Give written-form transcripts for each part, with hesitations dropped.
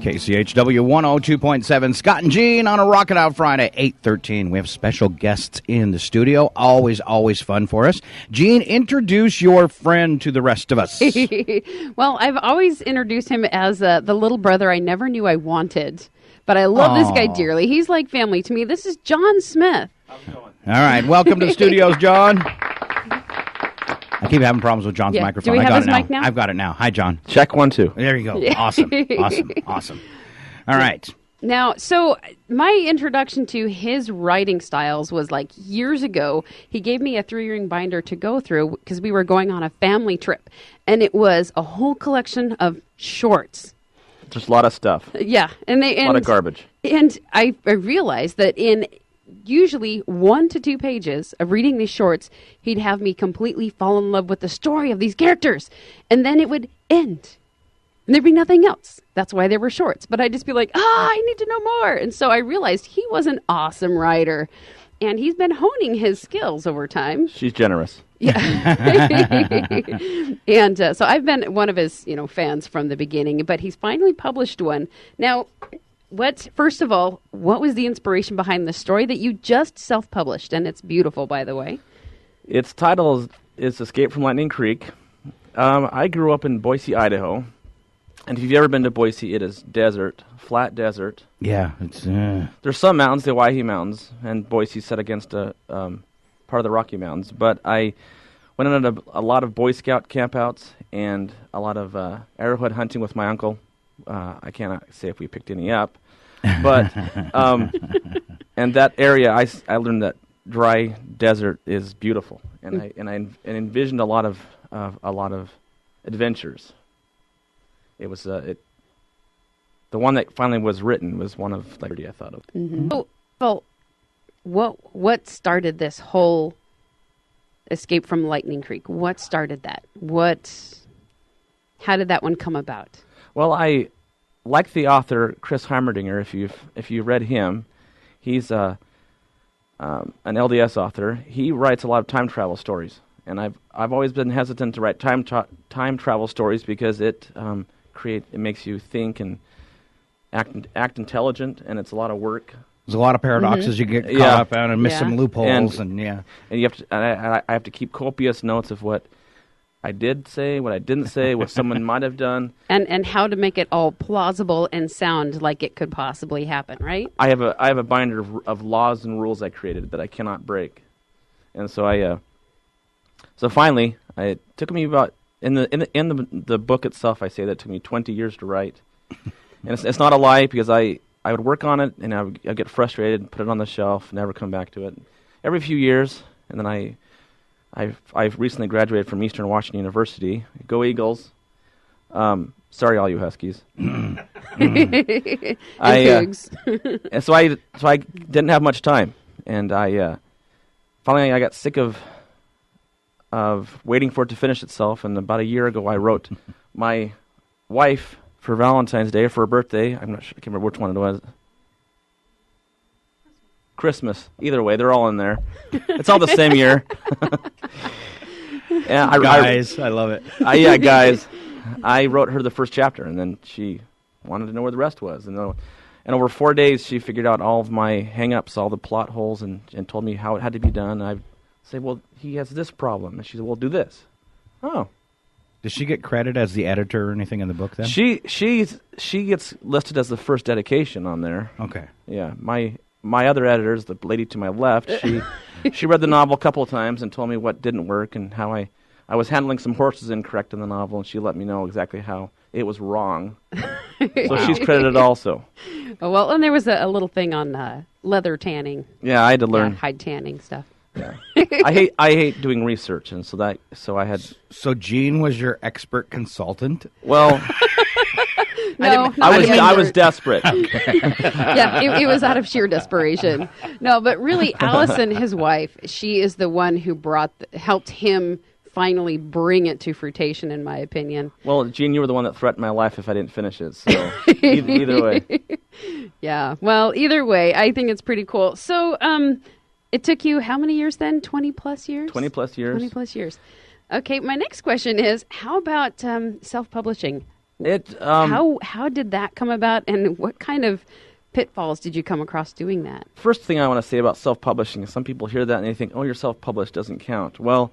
KCHW 102.7, Scott and Jean on a Rockin' Out Friday, 8:13. We have special guests in the studio. Always fun for us. Jean, introduce your friend to the rest of us. Well, I've always introduced him as the little brother I never knew I wanted. But I love this guy dearly. He's like family to me. This is John Smith. How's it going? All right. Welcome to the studios, John. I keep having problems with John's microphone. Do we have his mic now? I've got it now. Hi, John. Check 1, 2. There you go. Yeah. Awesome. All right. Now, so my introduction to his writing styles was like years ago. He gave me a 3-ring binder to go through because we were going on a family trip. And it was a whole collection of shorts. Just a lot of stuff. Yeah. A lot of garbage. And I realized that in usually 1 to 2 pages of reading these shorts, he'd have me completely fall in love with the story of these characters. And then it would end. And there'd be nothing else. That's why there were shorts. But I'd just be like, I need to know more. And so I realized he was an awesome writer. And he's been honing his skills over time. She's generous. Yeah. And so I've been one of his, fans from the beginning. But he's finally published one. Now, first of all, what was the inspiration behind the story that you just self-published? And it's beautiful, by the way. Its title is Escape from Lightning Creek. I grew up in Boise, Idaho. And if you've ever been to Boise, it is desert, flat desert. Yeah. It's. There's some mountains, the Owyhee Mountains, and Boise's set against a part of the Rocky Mountains. But I went on a lot of Boy Scout campouts and a lot of arrowhead hunting with my uncle. I cannot say if we picked any up, but and that area, I learned that dry desert is beautiful, and I envisioned a lot of adventures. It was the one that finally was written was one of 30 I thought of. Mm-hmm. Well, what started this whole Escape from Lightning Creek? What started that? How did that one come about? Well, I like the author Chris Heimerdinger. If you read him, he's an LDS author. He writes a lot of time travel stories, and I've always been hesitant to write time travel stories because it makes you think and act intelligent, and it's a lot of work. There's a lot of paradoxes you get caught up on and miss some loopholes, and you have to. I have to keep copious notes of what I did say, what I didn't say, what someone might have done, and how to make it all plausible and sound like it could possibly happen. Right? I have a binder of laws and rules I created that I cannot break, and so so finally it took me about. In the book itself, I say that it took me 20 years to write, and it's not a lie because I would work on it and I'd get frustrated, put it on the shelf, never come back to it. Every few years, and then I've recently graduated from Eastern Washington University. Go Eagles! Sorry, all you Huskies. And so I didn't have much time, and finally I got sick of waiting for it to finish itself, and about a year ago I wrote my wife for Valentine's Day, for her birthday. I'm not sure, I can't remember which one it was. Christmas. Either way, they're all in there. It's all the same year. Guys, I love it. Guys. I wrote her the first chapter, and then she wanted to know where the rest was. And over 4 days, she figured out all of my hang-ups, all the plot holes, and told me how it had to be done. I say, well, he has this problem. And she said, well, do this. Oh. Does she get credit as the editor or anything in the book then? She gets listed as the first dedication on there. Okay. Yeah. My other editors, the lady to my left, she read the novel a couple of times and told me what didn't work and how I was handling some horses incorrect in the novel, and she let me know exactly how it was wrong. So she's credited also. Oh, well, and there was a little thing on leather tanning. Yeah, I had to learn. Hide tanning stuff. Yeah. I hate doing research, and so I had. So Jean was your expert consultant? Well, I was desperate. Okay. Yeah, it was out of sheer desperation. No, but really, Alison, his wife, she is the one who helped him finally bring it to fruition, in my opinion. Well, Jean, you were the one that threatened my life if I didn't finish it. So either way. Yeah. Well, either way, I think it's pretty cool. So, it took you how many years then? 20 plus years? 20 plus years. 20 plus years. Okay, my next question is, how about self-publishing? It How did that come about, and what kind of pitfalls did you come across doing that? First thing I want to say about self-publishing is some people hear that and they think, oh, you're self-published, doesn't count. Well,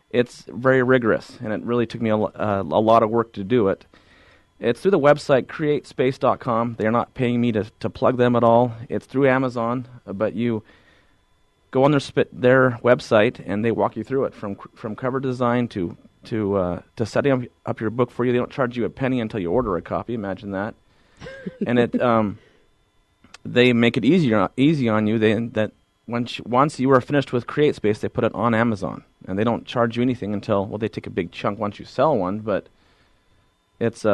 it's very rigorous, and it really took me a lot of work to do it. It's through the website CreateSpace.com. They're not paying me to plug them at all. It's through Amazon, but you go on their website, and they walk you through it from cover design to setting up your book for you. They don't charge you a penny until you order a copy. Imagine that. And it they make it easy on you. Once you are finished with CreateSpace, they put it on Amazon, and they don't charge you anything until they take a big chunk once you sell one. But it's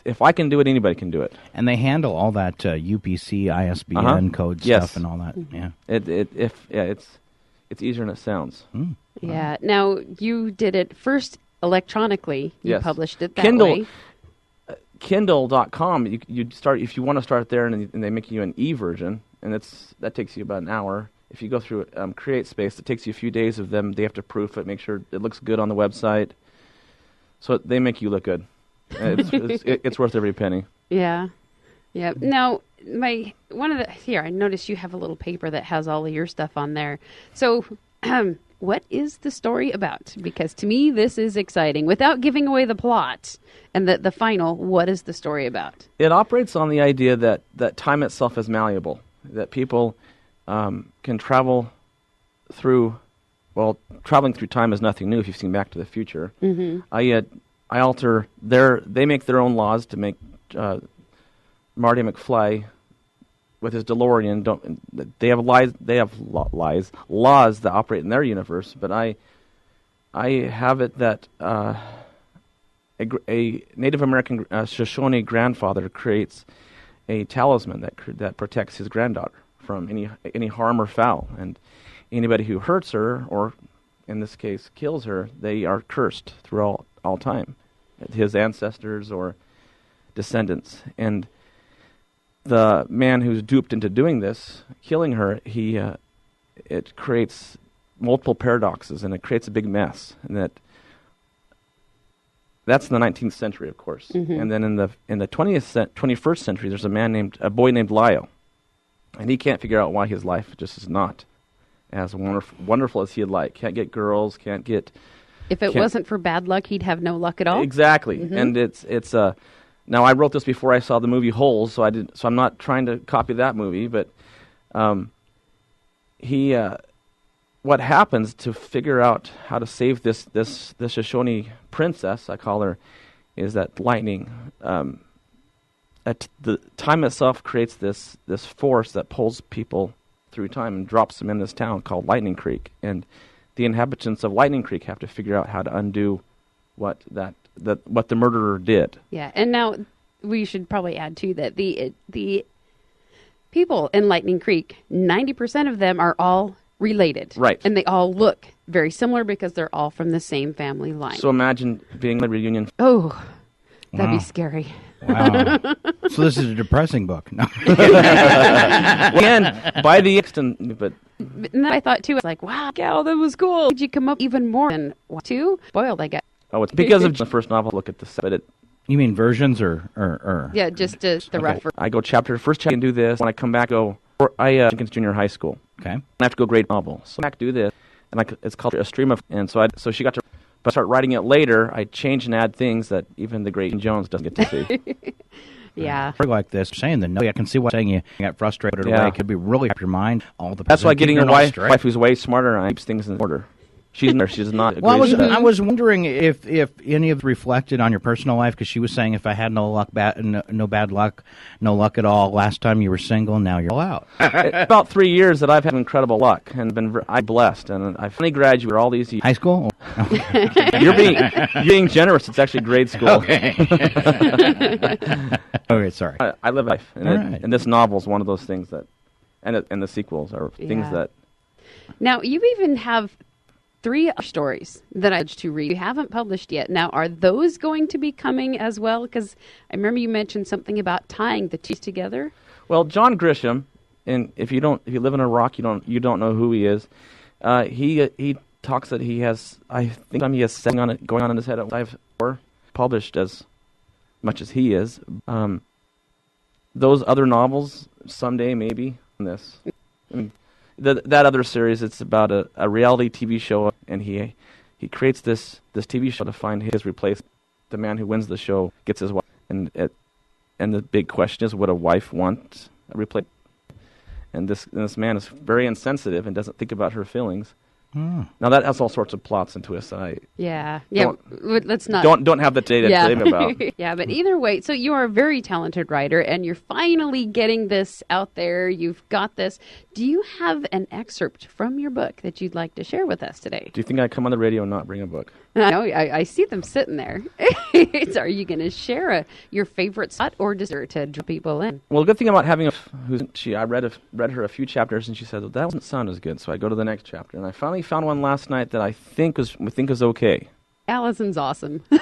if I can do it, anybody can do it. And they handle all that UPC, ISBN code stuff and all that. Yeah. It's easier than it sounds. Yeah. Now, you did it first electronically. You published it that Kindle, way. Kindle.com. You start if you want to start there, and they make you an e-version, and that takes you about an hour. If you go through CreateSpace, it takes you a few days of them. They have to proof it, make sure it looks good on the website. So they make you look good. It's worth every penny. Yeah. Yeah. Now, here, I noticed you have a little paper that has all of your stuff on there. So, what is the story about? Because to me, this is exciting. Without giving away the plot and the final, what is the story about? It operates on the idea that time itself is malleable, that people can travel through. Well, traveling through time is nothing new if you've seen Back to the Future. Mm-hmm. They make their own laws to make Marty McFly with his DeLorean. They have laws that operate in their universe, but I have it that a Native American Shoshone grandfather creates a talisman that protects his granddaughter from any harm or foul, and anybody who hurts her, or in this case kills her, they are cursed through all time, his ancestors or descendants. And the man who's duped into doing this, killing her, it creates multiple paradoxes, and it creates a big mess. And that's in the 19th century, of course. Mm-hmm. And then in the 21st century, there's a boy named Lyle, and he can't figure out why his life just is not as wonderful as he'd like. Can't get girls, can't get. If it wasn't for bad luck, he'd have no luck at all. Exactly, mm-hmm. And it's now I wrote this before I saw the movie Holes, so I'm not trying to copy that movie, but what happens to figure out how to save this Shoshone princess, I call her, is that lightning. The time itself creates this force that pulls people through time and drops them in this town called Lightning Creek, and the inhabitants of Lightning Creek have to figure out how to undo what the murderer did. Yeah, and now we should probably add too that the people in Lightning Creek, 90% of them are all related, right? And they all look very similar because they're all from the same family line. So imagine being a reunion. Oh, that'd be scary. Wow. So this is a depressing book. No. And by the extent, but and then I thought too, I was like, wow, gal, that was cool. Did you come up even more than two? Boiled, I guess. Oh, it's because of the first novel. Look at the set. You mean versions or? Yeah, just the rough. I go first chapter and do this. When I come back, Jenkins Junior High School. Okay. I have to go grade novel. So I do this, and it's called A Stream of. And so she got to. But I start writing it later. I change and add things that even the great Jones doesn't get to see. Yeah. Like this, saying the no, I can see why saying you got frustrated away. It could be really up your mind. That's why getting a wife who's way smarter and keeps things in order. She's in there. She does not. Well, I was wondering if any of it reflected on your personal life, because she was saying if I had no bad luck, no luck at all last time you were single, now you're all out. About 3 years that I've had incredible luck and I'm blessed, and I finally graduated all these years. High school? You're being generous. It's actually grade school. Okay. Okay, sorry. I live life, and this novel is one of those things that, and the sequels are things that. Now you even have 3 stories that I had to read. You haven't published yet. Now, are those going to be coming as well? Because I remember you mentioned something about tying the two together. Well, John Grisham, and if you live in Iraq, you don't know who he is. He talks that he has, I think he has something on it going on in his head. I've published as much as he is. Those other novels, someday maybe, this. I mean, that other series, it's about a reality TV show, and he creates this TV show to find his replacement. The man who wins the show gets his wife, and the big question is, would a wife want a replacement? And this man is very insensitive and doesn't think about her feelings. Now that has all sorts of plots and twists. Let's not don't have the data to think about. Yeah, but either way, so you are a very talented writer, and you're finally getting this out there. You've got this. Do you have an excerpt from your book that you'd like to share with us today? Do you think I'd come on the radio and not bring a book? No, I see them sitting there. Are you going to share your favorite spot or dessert to draw people in? Well, the good thing about having I read her a few chapters, and she said, well, that doesn't sound as good. So I go to the next chapter, and I finally found one last night that I think was okay. Alison's awesome. All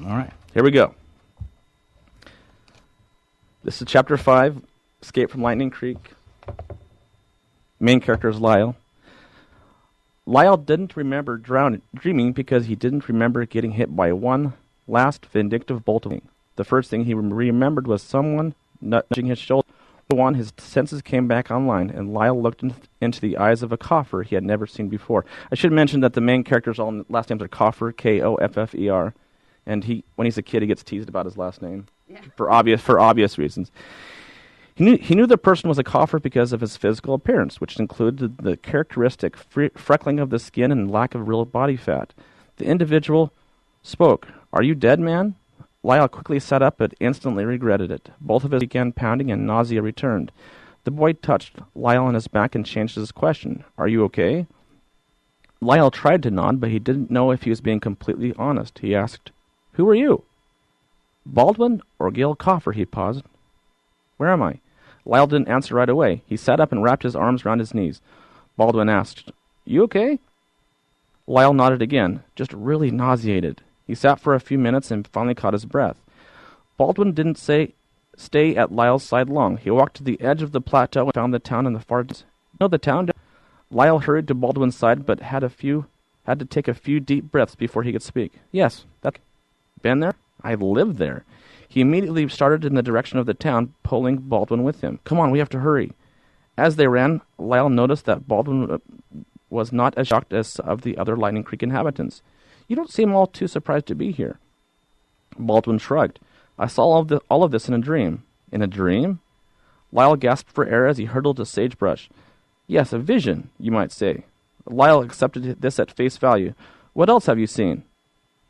right. Here we go. This is chapter 5, Escape from Lightning Creek. Main character is Lyle. Lyle didn't remember dreaming because he didn't remember getting hit by one last vindictive bolt of lightning. The first thing he remembered was someone nudging his shoulder. His senses came back online, and Lyle looked into the eyes of a coffer he had never seen before. I should mention that the main character's last names are Coffer, Koffer, and when he's a kid, he gets teased about his last name for obvious reasons. He knew the person was a coffer because of his physical appearance, which included the characteristic freckling of the skin and lack of real body fat. The individual spoke. "Are you dead, man?" Lyle quickly sat up, but instantly regretted it. Both of his began pounding, and nausea returned. The boy touched Lyle on his back and changed his question. "Are you okay?" Lyle tried to nod, but he didn't know if he was being completely honest. He asked, "Who are you?" "Baldwin or Gil Coffer," he paused. "Where am I?" Lyle didn't answer right away. He sat up and wrapped his arms around his knees. Baldwin asked, "You okay?" Lyle nodded again, just really nauseated. He sat for a few minutes and finally caught his breath. Baldwin didn't stay at Lyle's side long. He walked to the edge of the plateau and found the town in the far distance. "You know the town?" Lyle hurried to Baldwin's side, but had to take a few deep breaths before he could speak. "Yes, that's been there? I lived there." He immediately started in the direction of the town, pulling Baldwin with him. "Come on, we have to hurry." As they ran, Lyle noticed that Baldwin was not as shocked as of the other Lightning Creek inhabitants. "You don't seem all too surprised to be here." Baldwin shrugged. "I saw all of this in a dream." "In a dream?" Lyle gasped for air as he hurtled to sagebrush. "Yes, a vision, you might say." Lyle accepted this at face value. "What else have you seen?"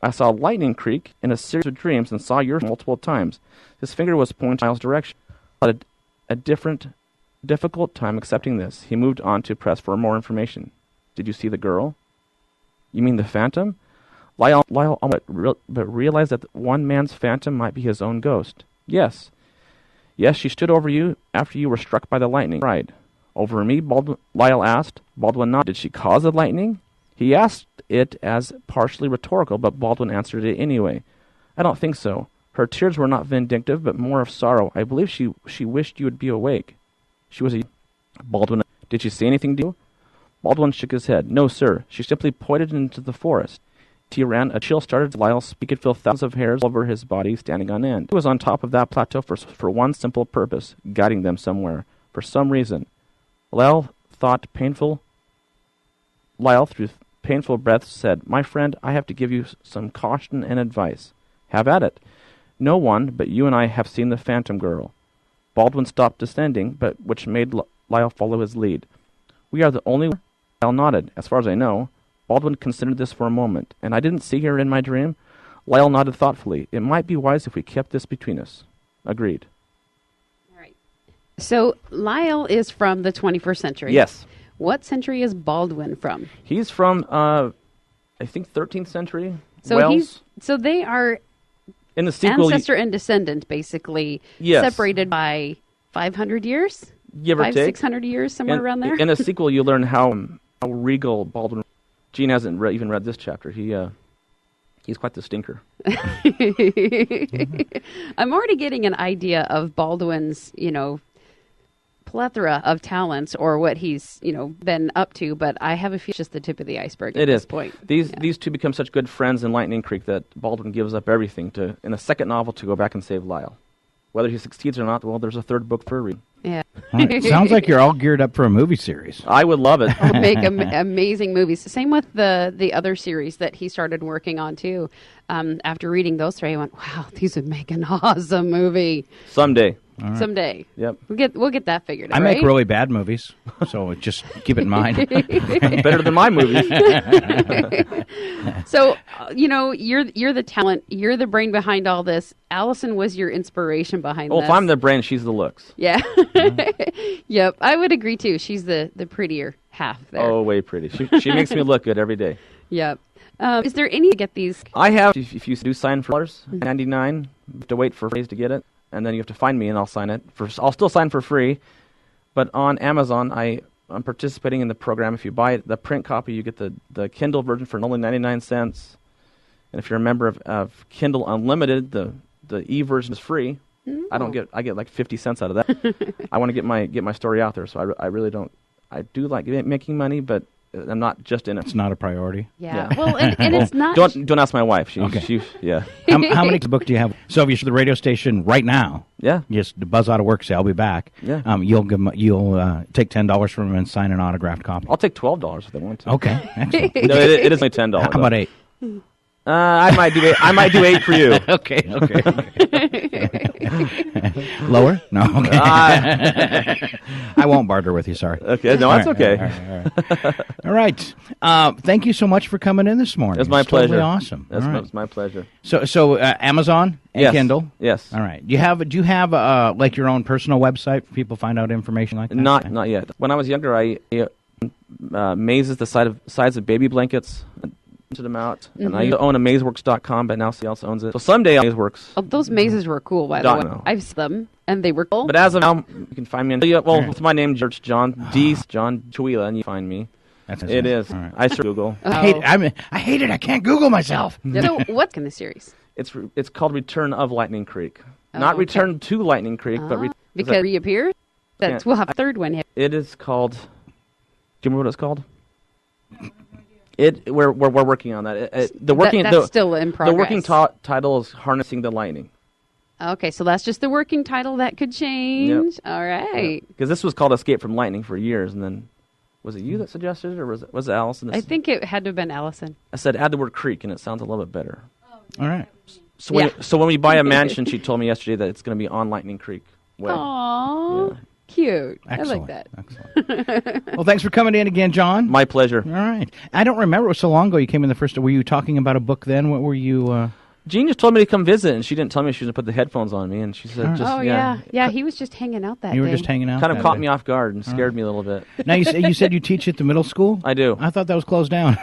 "I saw Lightning Creek in a series of dreams and saw yours multiple times." His finger was pointing Lyle's direction. But a difficult time accepting this. He moved on to press for more information. "Did you see the girl?" "You mean the phantom?" Lyle but realized that one man's phantom might be his own ghost. Yes, she stood over you after you were struck by the lightning." "Right. Over me?" Lyle asked. Baldwin nodded. "Did she cause the lightning?" He asked it as partially rhetorical, but Baldwin answered it anyway. "I don't think so. Her tears were not vindictive, but more of sorrow. I believe she wished you would be awake." "She was a..." Baldwin, "Did she say anything to you?" Baldwin shook his head. "No, sir. She simply pointed into the forest." He ran. A chill started Lyle. He could feel thousands of hairs over his body standing on end. He was on top of that plateau for one simple purpose, guiding them somewhere. For some reason. Lyle through painful breaths, said, "My friend, I have to give you some caution and advice." "Have at it." "No one but you and I have seen the Phantom Girl." Baldwin stopped descending, which made Lyle follow his lead. "We are the only one." Lyle nodded. "As far as I know." Baldwin considered this for a moment. "And I didn't see her in my dream?" Lyle nodded thoughtfully. "It might be wise if we kept this between us." "Agreed." All right. So Lyle is from the 21st century. Yes. What century is Baldwin from? He's from, I think, 13th century. So Wales. So they are in the sequel, ancestor and descendant, basically, separated by 500 years? Give or take. 600 years, somewhere around there? In a sequel, you learn how regal Baldwin... Gene hasn't even read this chapter. He's quite the stinker. I'm already getting an idea of Baldwin's, plethora of talents or what he's, been up to, but I have a few just the tip of the iceberg at this point. These two become such good friends in Lightning Creek that Baldwin gives up everything in a second novel to go back and save Lyle. Whether he succeeds or not, well, there's a third book for a read. Yeah. All right. Sounds like you're all geared up for a movie series. I would love it. I'll make amazing movies. Same with the other series that he started working on, too. After reading those three, I went, wow, these would make an awesome movie. Someday. Right. Someday. Yep. We'll get that figured out. I make really bad movies, so just keep it in mind. Better than my movies. So, you're the talent. You're the brain behind all this. Alison was your inspiration behind this. Well, if I'm the brain, she's the looks. Yeah. Yep. I would agree, too. She's the prettier half there. Oh, way pretty. She makes me look good every day. Yep. Is there any to get these? I have, if you do sign for $99, you have to wait for days to get it. And then you have to find me, and I'll sign it. I'll still sign for free. But on Amazon, I'm participating in the program. If you buy the print copy, you get the Kindle version for only 99 cents. And if you're a member of Kindle Unlimited, the e-version is free. Mm. I get like 50 cents out of that. I want to get my story out there, so I really don't. I do like making money, but I'm not just in it. It's not a priority. Yeah. Well, and it's not. Don't ask my wife. Okay. She yeah. How many book do you have? So if you're to the radio station right now, Yeah. just buzz out of work, say I'll be back. Yeah. You'll take $10 from him and sign an autographed copy. I'll take $12 if they want to. Okay. Excellent. No, it is only $10. How about 8? I might do 8. I might do 8 for you. Okay. Lower? No. Okay. I won't barter with you. Sorry. Okay. No, that's okay. All right. Thank you so much for coming in this morning. It's my pleasure. Totally awesome. That's my pleasure. So Amazon and Yes. Kindle. Yes. All right. Do you have like your own personal website for people to find out information like that? Not yet. When I was younger, I mazes the size of baby blankets. Rented them out, and I used to own a mazeworks.com, but now somebody else owns it. So someday, Mazeworks. Oh, those mazes were cool, by the way. No. I've seen them, and they were cool. But as of now, you can find me with my name, George John Chuila, and you find me. It is. All right. I search Google. Oh. I hate it. I can't Google myself. So what's in the series? It's called Return of Lightning Creek. Oh, Not okay. Return to Lightning Creek, but because reappears. We'll have a third one here. it is called. Do you remember what it's called? We're working on that. That's still in progress. The working title is Harnessing the Lightning. Okay, so that's just the working title. That could change. Yep. All right. Because this was called Escape from Lightning for years, and then was it you that suggested it, or was it Alison? I think it had to have been Alison. I said add the word creek, and it sounds a little bit better. All right. So when we buy a mansion, she told me yesterday that it's going to be on Lightning Creek Way. Aww. Yeah. Cute. Excellent. I like that. Excellent. Well, thanks for coming in again, John. My pleasure. All right. I don't remember. It was so long ago you came in the first. Were you talking about a book then? What were you... Jean just told me to come visit, and she didn't tell me she was going to put the headphones on me, and she said, Yeah, he was just hanging out that day. You were just hanging out? Kind of caught me off guard and scared me a little bit. Now, you said you teach at the middle school? I do. I thought that was closed down.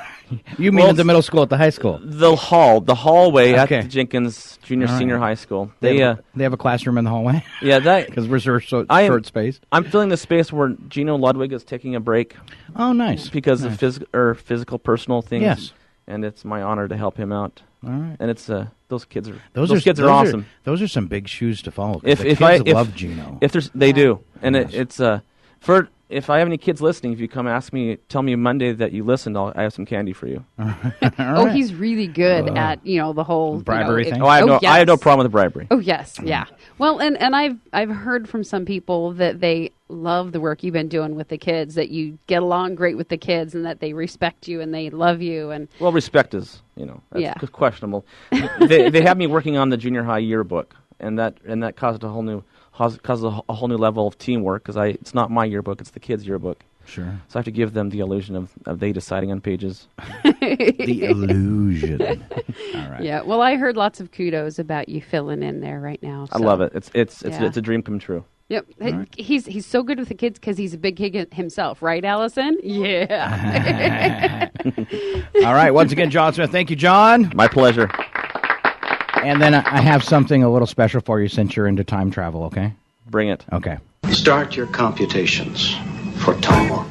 You mean at the middle school at the high school? The hallway at the Jenkins Senior High School. They have a classroom in the hallway? Yeah, because we're short space. I'm filling the space where Gino Ludwig is taking a break. Oh, nice. Because of physical, personal things. Yes. And it's my honor to help him out. All right. And it's those kids are kids are awesome. Those are some big shoes to follow. If kids love Gino. They do. And yes. If I have any kids listening, if you come tell me Monday that you listened, I have some candy for you. All Oh, he's really good at the whole bribery thing. I have no problem with bribery. Oh yes, yeah. Well, and I've heard from some people that they love the work you've been doing with the kids, that you get along great with the kids, and that they respect you and they love you. And well, respect is that's questionable. they have me working on the junior high yearbook, and that caused a whole new level of teamwork because it's not my yearbook, it's the kids' yearbook. Sure. So I have to give them the illusion of they deciding on pages. The illusion. All right. Yeah. Well, I heard lots of kudos about you filling in there right now. So. I love it. It's a dream come true. Yep. Right. He's so good with the kids because he's a big kid himself, right, Alison? Yeah. All right. Once again, John Smith. Thank you, John. My pleasure. And then I have something a little special for you since you're into time travel, okay? Bring it. Okay. Start your computations for time warp.